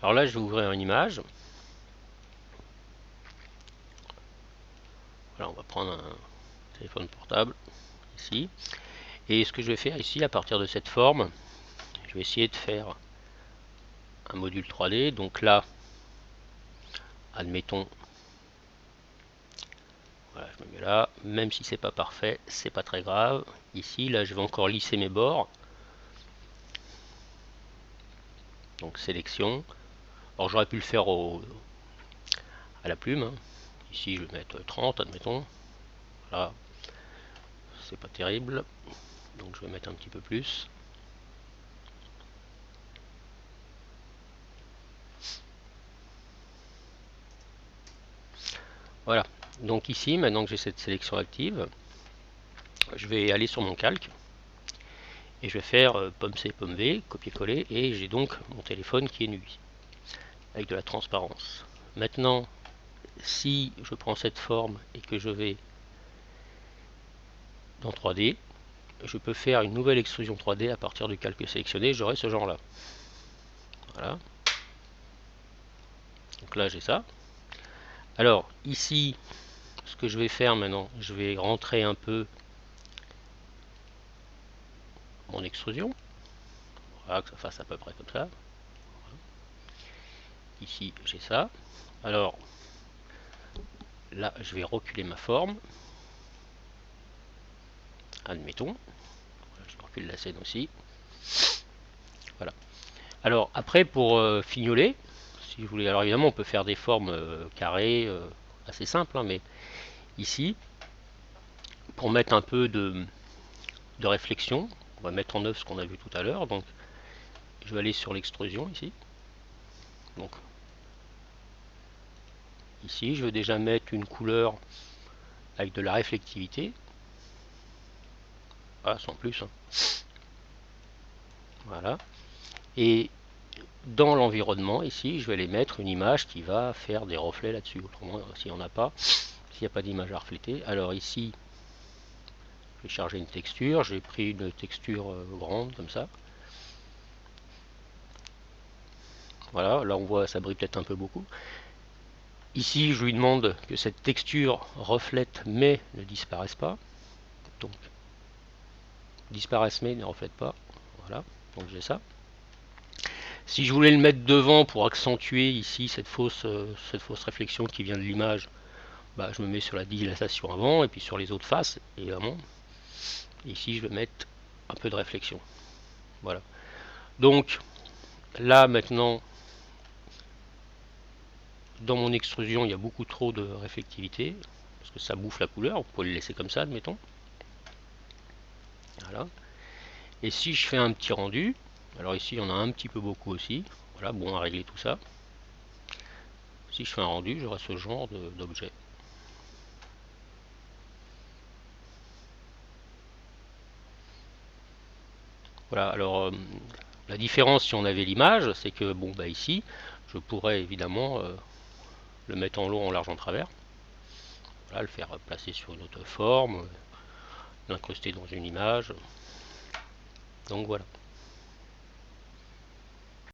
Alors là, je vais ouvrir une image. Voilà, on va prendre un téléphone portable ici. Et ce que je vais faire ici, à partir de cette forme, je vais essayer de faire un module 3D. Donc là, admettons, voilà, je me mets là. Même si c'est pas parfait, c'est pas très grave. Ici, là, je vais encore lisser mes bords. Donc sélection. Alors j'aurais pu le faire à la plume, hein. Ici, je vais mettre 30, admettons. Voilà, c'est pas terrible. Donc je vais mettre un petit peu plus. Voilà. Donc ici, maintenant que j'ai cette sélection active, je vais aller sur mon calque et je vais faire pomme C, pomme V, copier-coller, et j'ai donc mon téléphone qui est nu avec de la transparence. Maintenant, si je prends cette forme et que je vais dans 3D, je peux faire une nouvelle extrusion 3D à partir du calque sélectionné, j'aurai ce genre là. Voilà. Donc là j'ai ça. Alors ici, ce que je vais faire maintenant, je vais rentrer un peu mon extrusion. Voilà, que ça fasse à peu près comme ça. Ici j'ai ça. Alors là je vais reculer ma forme. Admettons. Je recule la scène aussi. Voilà. Alors après pour fignoler, si vous voulez, alors évidemment on peut faire des formes carrées, assez simples, hein, mais ici, pour mettre un peu de réflexion, on va mettre en œuvre ce qu'on a vu tout à l'heure. Donc je vais aller sur l'extrusion ici. Donc ici je vais déjà mettre une couleur avec de la réflectivité. Voilà, sans plus, hein. Voilà. Et dans l'environnement ici, je vais aller mettre une image qui va faire des reflets là-dessus. Autrement, s'il n'y en a pas, s'il n'y a pas d'image à refléter. Alors ici, je vais charger une texture. J'ai pris une texture grande comme ça. Voilà, là on voit ça brille peut-être un peu beaucoup. Ici, je lui demande que cette texture reflète mais ne disparaisse pas. Donc, disparaisse mais ne reflète pas. Voilà, donc j'ai ça. Si je voulais le mettre devant pour accentuer ici cette fausse réflexion qui vient de l'image, bah, je me mets sur la dilatation avant et puis sur les autres faces, évidemment. Ici, je vais mettre un peu de réflexion. Voilà. Donc, là, maintenant, dans mon extrusion, il y a beaucoup trop de réflectivité, parce que ça bouffe la couleur. Vous pouvez le laisser comme ça, admettons. Voilà. Et si je fais un petit rendu, alors ici, il y en a un petit peu beaucoup aussi. Voilà, bon, à régler tout ça. Si je fais un rendu, j'aurai ce genre d'objet. Voilà, alors la différence si on avait l'image, c'est que bon bah ici, je pourrais évidemment le mettre en long, en large, en travers. Voilà, le faire placer sur une autre forme, l'incruster dans une image. Donc voilà.